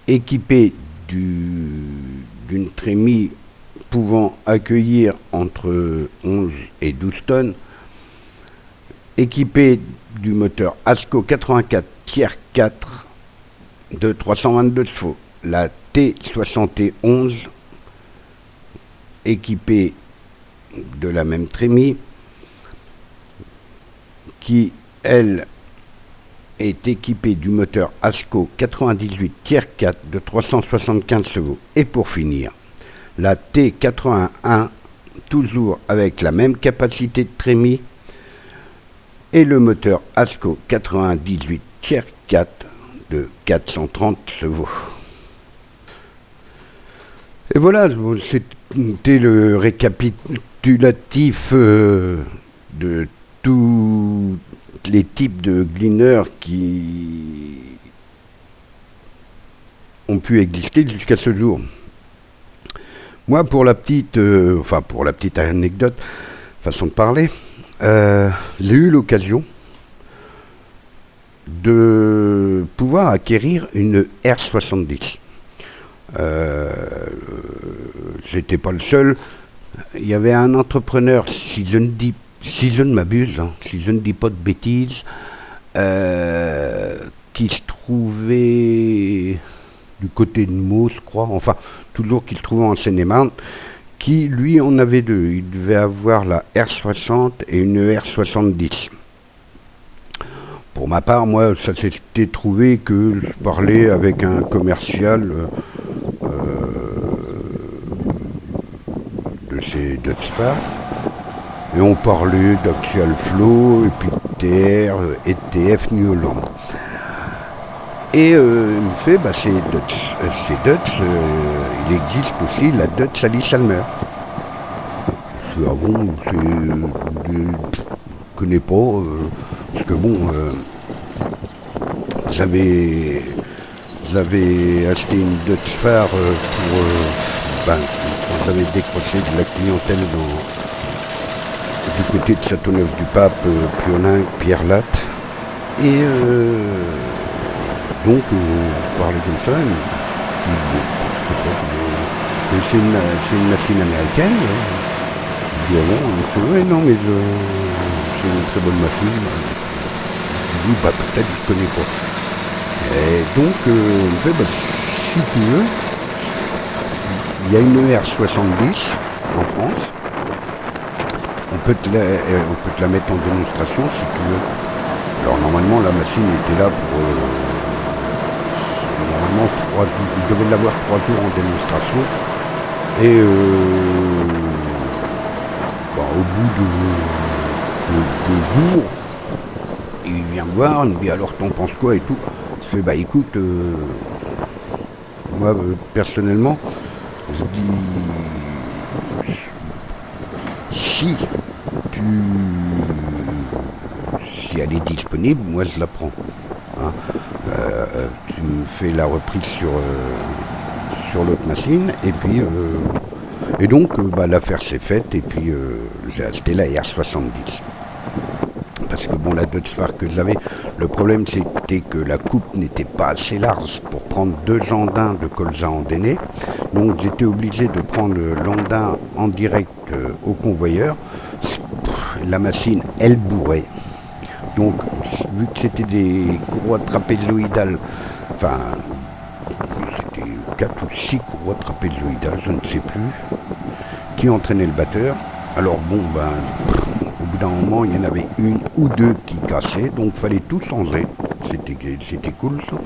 équipée d'une trémie pouvant accueillir entre 11 et 12 tonnes, équipée du moteur ASCO 84 tiers 4 de 322 chevaux. La T71, équipée de la même trémie, qui, elle, est équipée du moteur ASCO 98 tiers 4 de 375 chevaux. Et pour finir, la T81, toujours avec la même capacité de trémie, et le moteur ASCO 98 tiers 4 de 430 chevaux. Et voilà, c'était le récapitulatif de tous les types de Gleaner qui ont pu exister jusqu'à ce jour. Moi, pour la petite anecdote, façon de parler, j'ai eu l'occasion de pouvoir acquérir une R70. J'étais pas le seul. Il y avait un entrepreneur, si je ne m'abuse, si je ne dis pas de bêtises, qui se trouvait du côté de Meaux, je crois, enfin, toujours qui se trouvait en Seine-et-Marne, qui, lui, en avait deux. Il devait avoir la R60 et une R70. Pour ma part, moi, ça s'était trouvé que je parlais avec un commercial de ces Dutch Far. Et on parlait d'Axial Flow, et puis TR, et TF New Holland. Et il me fait, ces Dutch, il existe aussi la Dutch Alice Almer. Je dis, ah bon, je connais pas, parce que bon, j'avais acheté une Dutch Far quand j'avais décroché de la clientèle du côté de Châteauneuf-du-Pape, Pionin, Pierre Latte. Et donc on parlait comme ça, c'est une machine américaine. Je dis, ah bon, il fait, ouais, non, mais c'est une très bonne machine. Je dis, peut-être, je connais pas. Et donc, il me fait, si tu veux, il y a une ER70 en France. On peut te la mettre en démonstration si tu veux. Alors normalement la machine était là pour normalement 3 jours. Il devait l'avoir 3 jours en démonstration. Et au bout de 2 jours, il vient me voir, il me dit alors t'en penses quoi et tout. Je fais écoute, moi personnellement, je dis si elle est disponible, moi je la prends. Hein. Tu me fais la reprise sur l'autre machine et puis et donc l'affaire s'est faite et puis j'ai acheté la R70. Parce que bon, la Dutch Far que j'avais, le problème c'était que la coupe n'était pas assez large pour prendre 2 andins de colza andainé. Donc j'étais obligé de prendre l'andin en direct au convoyeur. La machine, elle bourrait. Donc, vu que c'était des courroies trapézoïdales, enfin, c'était 4 ou 6 courroies trapézoïdales, je ne sais plus, qui entraînaient le batteur. Alors bon, au bout d'un moment, il y en avait 1 ou 2 qui cassaient, donc il fallait tout changer. C'était cool, ça.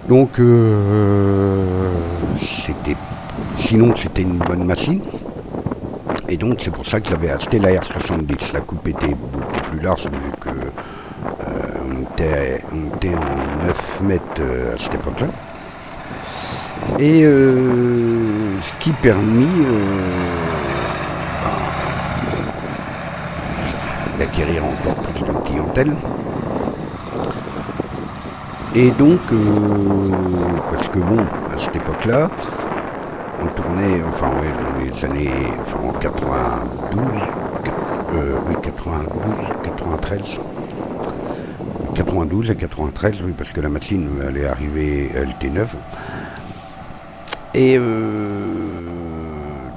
Donc, sinon, c'était une bonne machine. Et donc c'est pour ça que j'avais acheté la R70. La coupe était beaucoup plus large vu que on était en 9 mètres à cette époque-là. Et ce qui permit d'acquérir encore plus de clientèle. Et donc, parce que bon, à cette époque-là, on tournait, dans les années, en 92, 92 et 93, oui, parce que la machine, elle est arrivée, elle était neuve. Et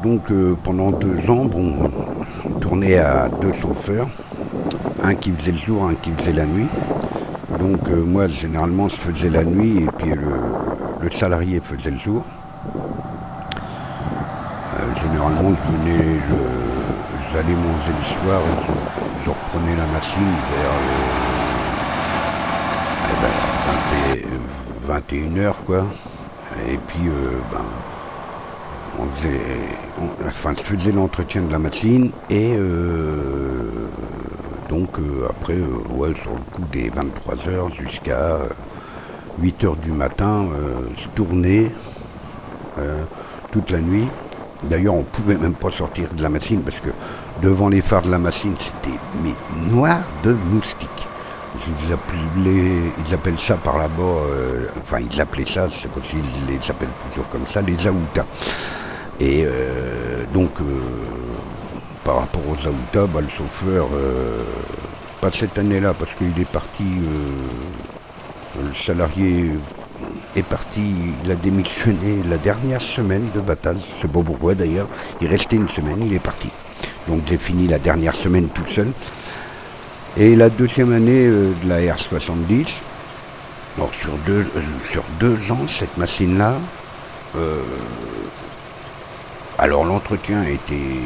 donc, pendant 2 ans, on tournait à 2 chauffeurs, un qui faisait le jour, un qui faisait la nuit. Donc, moi, généralement, je faisais la nuit et puis le salarié faisait le jour. Généralement, j'allais manger le soir et je reprenais la machine vers 21h, quoi. Et puis, je faisais l'entretien de la machine et donc après, sur le coup des 23h jusqu'à 8h du matin, je tournais toute la nuit. D'ailleurs, on ne pouvait même pas sortir de la machine parce que devant les phares de la machine, c'était noir de moustiques. Ils appellent ça par là-bas, ils appelaient ça, je sais pas s'ils les appellent toujours comme ça, les aoutas. Et donc, par rapport aux aoutas, le chauffeur, pas cette année-là, parce qu'il est parti, le salarié est parti, il a démissionné la dernière semaine de Batal, je sais pas pourquoi d'ailleurs, il restait une semaine, il est parti. Donc j'ai fini la dernière semaine tout seul. Et la 2e année de la R70, alors sur deux ans, cette machine-là, alors l'entretien était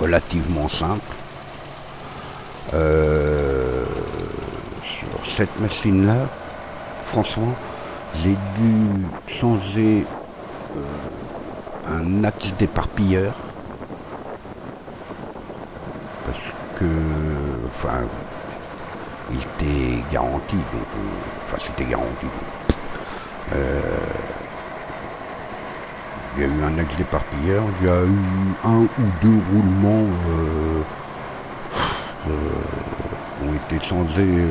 relativement simple. Sur cette machine-là, franchement, j'ai dû changer un axe d'éparpilleur. Parce que, enfin, il était garanti, donc, enfin, c'était garanti. Donc, il y a eu un axe d'éparpilleur, il y a eu un ou deux roulements ont été changés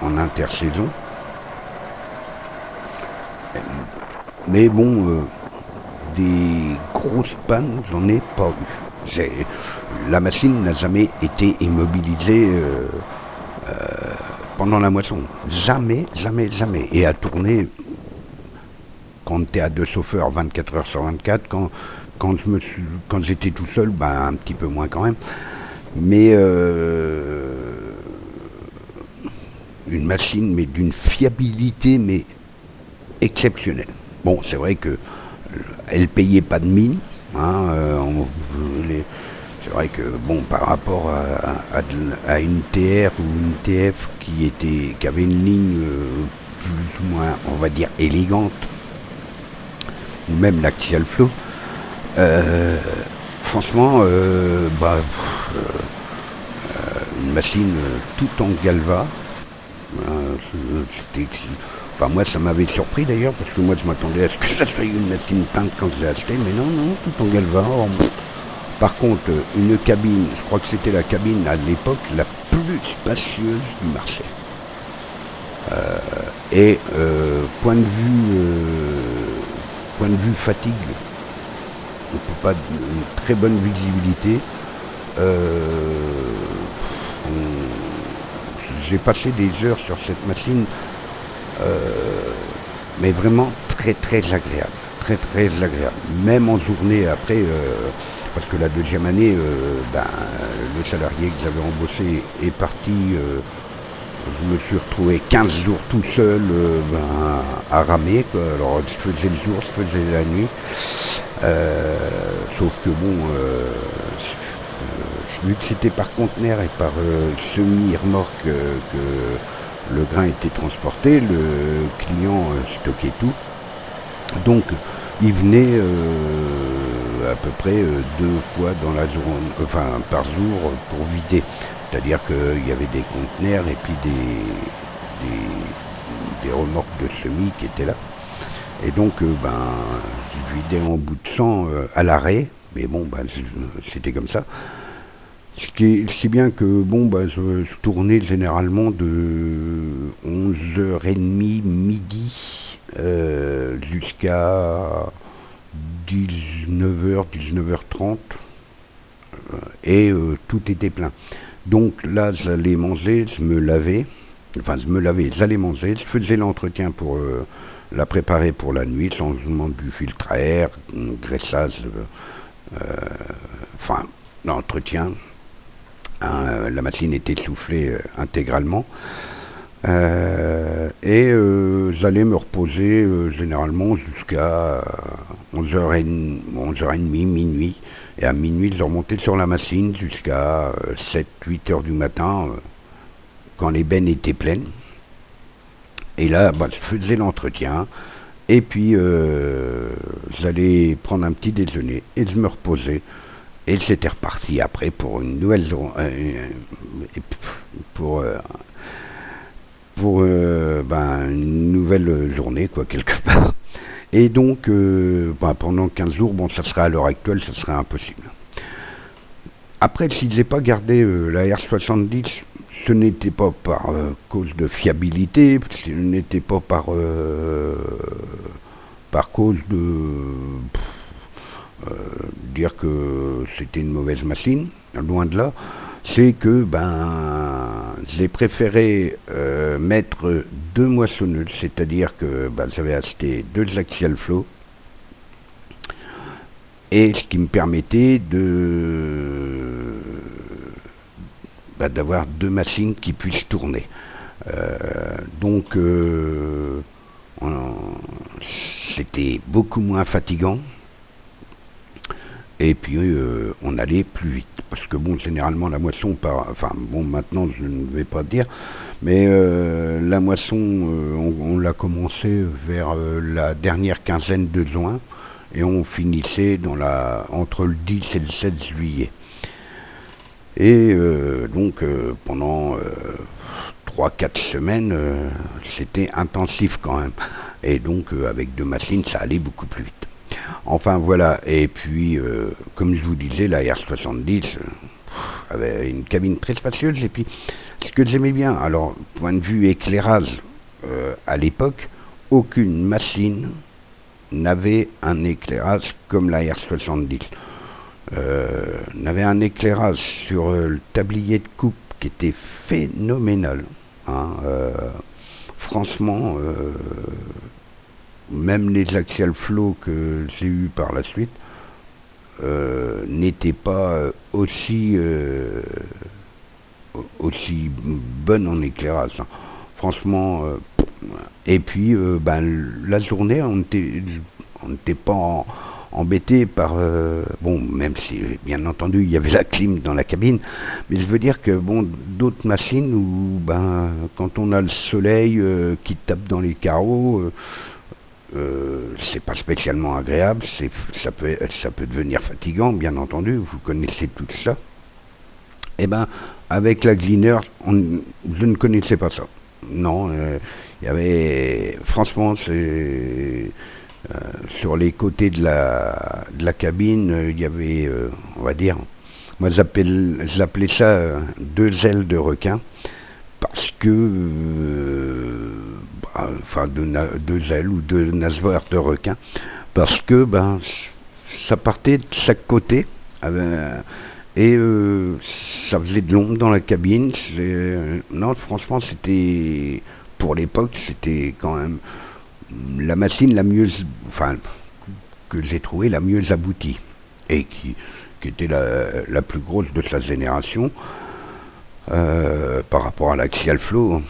en intersaison. Mais bon, des grosses pannes, j'en ai pas eu. La machine n'a jamais été immobilisée pendant la moisson. Jamais, jamais, jamais. Et à tourner quand tu es à deux chauffeurs 24 heures sur 24, quand j'étais tout seul, ben, un petit peu moins quand même. Mais une machine, mais d'une fiabilité, mais exceptionnelle. Bon, c'est vrai que elle payait pas de mine. Hein, c'est vrai que bon, par rapport à une TR ou une TF qui avait une ligne plus ou moins, on va dire, élégante, ou même l'Axial Flow, franchement, une machine tout en galva, enfin moi ça m'avait surpris d'ailleurs, parce que moi je m'attendais à ce que ça soit une machine peinte quand je l'ai acheté, mais non, tout en galva. Par contre, une cabine, je crois que c'était la cabine à l'époque la plus spacieuse du marché. Et point de vue fatigue, on peut pas une très bonne visibilité. J'ai passé des heures sur cette machine, mais vraiment très très agréable, très très agréable. Même en journée après, parce que la deuxième année, le salarié que j'avais embauché est parti. Je me suis retrouvé 15 jours tout seul à ramer, quoi. Alors je faisais le jour, je faisais la nuit. Sauf que bon, vu que c'était par conteneur et par semi-remorque que le grain était transporté, le client stockait tout. Donc il venait à peu près 2 fois dans la journée, enfin par jour pour vider. C'est-à-dire qu'il y avait des conteneurs et puis des remorques de semis qui étaient là. Et donc, je vidais en bout de sang à l'arrêt, mais bon, c'était comme ça. Si bien que, je tournais généralement de 11h30, midi, jusqu'à 19h, 19h30, et tout était plein. Donc là, j'allais manger, j'allais manger, je faisais l'entretien pour la préparer pour la nuit, changement du filtre à air, graissage, l'entretien. Hein, la machine était soufflée intégralement. Et j'allais me reposer généralement jusqu'à 11h30, minuit. Et à minuit, je remontais sur la machine jusqu'à 7-8 heures du matin, quand les bennes étaient pleines. Et là, je faisais l'entretien. Et puis, j'allais prendre un petit déjeuner et je me reposais. Et c'était reparti après pour une nouvelle journée. Une nouvelle journée, quoi, quelque part. Et donc, pendant 15 jours, ça serait à l'heure actuelle, ça serait impossible. Après, s'ils n'aient pas gardé la R70, ce n'était pas par cause de fiabilité, ce n'était pas par cause de dire que c'était une mauvaise machine, loin de là. C'est que j'ai préféré mettre 2 moissonneuses, c'est-à-dire que j'avais acheté 2 Axial Flow, et ce qui me permettait d'avoir 2 machines qui puissent tourner. Donc c'était beaucoup moins fatigant, et puis on allait plus vite. parce que bon, généralement la moisson part, enfin bon, maintenant je ne vais pas dire, mais la moisson, on l'a commencé vers la dernière quinzaine de juin et on finissait entre le 10 et le 7 juillet. Et donc pendant 3-4 semaines, c'était intensif quand même. Et donc avec deux machines, ça allait beaucoup plus vite. Enfin voilà, et puis comme je vous disais, la R70 avait une cabine très spacieuse. Et puis ce que j'aimais bien, alors point de vue éclairage, à l'époque, aucune machine n'avait un éclairage comme la R70. N'avait un éclairage sur le tablier de coupe qui était phénoménal. Hein, franchement, même les Axial Flow que j'ai eu par la suite n'étaient pas aussi bonnes en éclairage. Hein. Franchement, et puis la journée, on n'était pas embêté par bon, même si bien entendu il y avait la clim dans la cabine, mais je veux dire que bon, d'autres machines où quand on a le soleil qui tape dans les carreaux, c'est pas spécialement agréable, ça peut devenir fatigant, bien entendu, vous connaissez tout ça. Et avec la Gleaner, je ne connaissais pas ça. Non, il y avait, franchement, sur les côtés de la cabine, il y avait, on va dire, moi j'appelais ça deux ailes de requin, parce que, enfin deux ailes ou deux nageoires de requin, parce que ça partait de chaque côté, et ça faisait de l'ombre dans la cabine. Non, franchement, pour l'époque, c'était quand même la machine la mieux, enfin, que j'ai trouvée la mieux aboutie, et qui était la plus grosse de sa génération, par rapport à l'Axial Flow,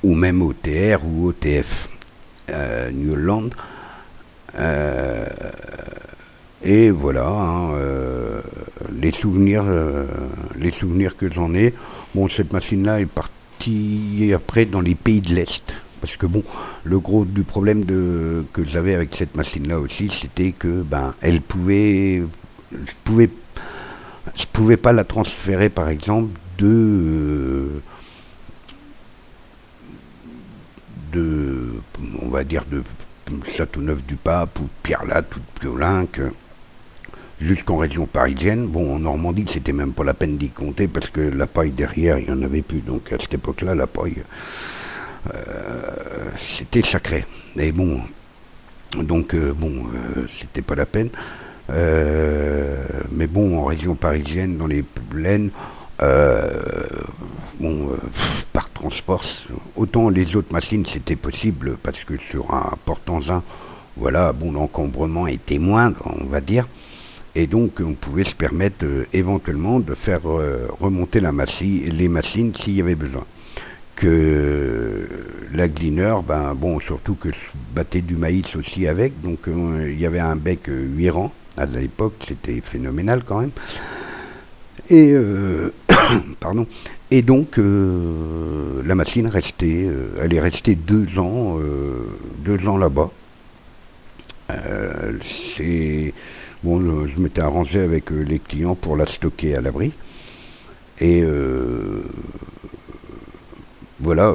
ou même au TR ou au TF, New Holland. Et voilà, hein, les souvenirs que j'en ai. Bon, cette machine-là est partie après dans les pays de l'Est. Parce que bon, le gros du problème que j'avais avec cette machine-là aussi, c'était que je pouvais pas la transférer, par exemple, on va dire, de Châteauneuf-du-Pape ou de Pierre-Latte ou de Piolinck jusqu'en région parisienne. Bon, en Normandie, c'était même pas la peine d'y compter parce que la paille derrière, il n'y en avait plus. Donc à cette époque-là, la paille, c'était sacré. Et bon, donc c'était pas la peine. Mais bon, en région parisienne, dans les plaines, par transport, autant les autres machines c'était possible parce que sur un porte-engin, voilà, bon, l'encombrement était moindre, on va dire, et donc on pouvait se permettre éventuellement de faire remonter les machines s'il y avait besoin. Que la Gleaner, surtout que je battais du maïs aussi avec, donc il y avait un bec 8 rangs, à l'époque c'était phénoménal quand même. Et pardon. Et donc la machine elle est restée 2 ans là-bas. Je m'étais arrangé avec les clients pour la stocker à l'abri. Et voilà,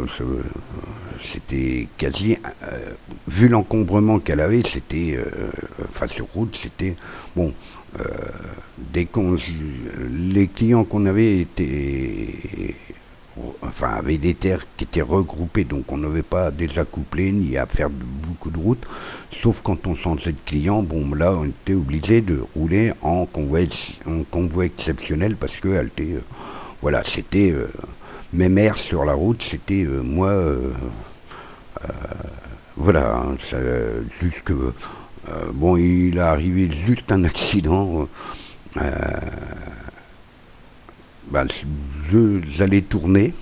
c'était quasi, vu l'encombrement qu'elle avait, c'était, sur route, c'était, bon, les clients qu'on avait avaient des terres qui étaient regroupées, donc on n'avait pas à désaccoupler ni à faire beaucoup de route, sauf quand on changeait de client, bon là on était obligé de rouler en convoi exceptionnel parce que elle était, voilà, c'était mes mères sur la route, c'était moi, voilà, hein, juste que il est arrivé juste un accident. J'allais tourner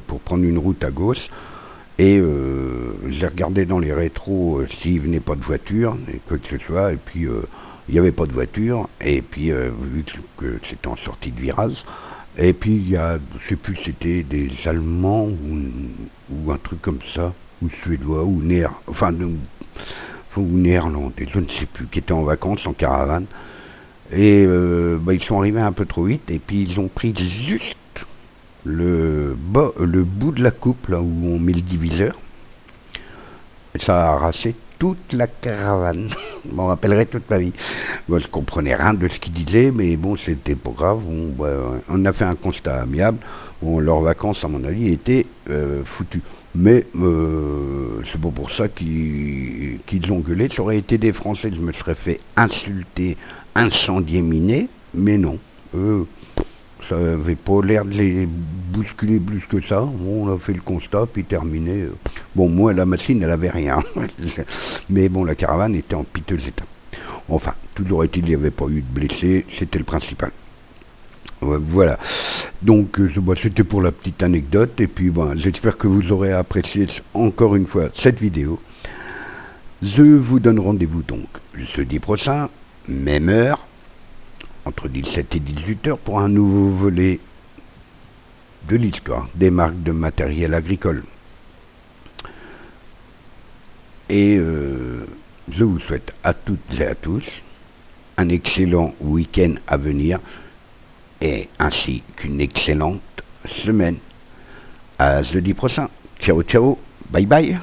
pour prendre une route à gauche et j'ai regardé dans les rétros s'il venait pas de voiture et quoi que ce soit, et puis Il n'y avait pas de voiture, et puis vu que c'était en sortie de virage, et puis il y a, je sais plus, c'était des Allemands ou un truc comme ça, ou Suédois, ou ou Néerlandais, je ne sais plus, qui étaient en vacances en caravane. Et ils sont arrivés un peu trop vite, et puis ils ont pris juste le bout de la coupe, là où on met le diviseur. Et ça a arraché toute la caravane. Je m'en rappellerai toute ma vie. Moi, je comprenais rien de ce qu'ils disaient, mais bon, c'était pas grave. On a fait un constat amiable. Bon, leurs vacances, à mon avis, étaient foutues. Mais c'est pas pour ça qu'ils ont gueulé. Ça aurait été des Français, je me serais fait insulter, incendier, miner. Mais non. Ça avait pas l'air de les bousculer plus que ça. Bon, on a fait le constat, puis terminé. Bon, moi, la machine, elle avait rien. Mais bon, la caravane était en piteux état. Enfin, toujours est-il, il n'y avait pas eu de blessés, c'était le principal. Voilà. Donc, c'était pour la petite anecdote. Et puis, j'espère que vous aurez apprécié encore une fois cette vidéo. Je vous donne rendez-vous donc jeudi prochain, même heure, entre 17 et 18 heures, pour un nouveau volet de l'histoire des marques de matériel agricole. Et je vous souhaite à toutes et à tous un excellent week-end à venir, et ainsi qu'une excellente semaine. À jeudi prochain. Ciao, ciao, bye bye.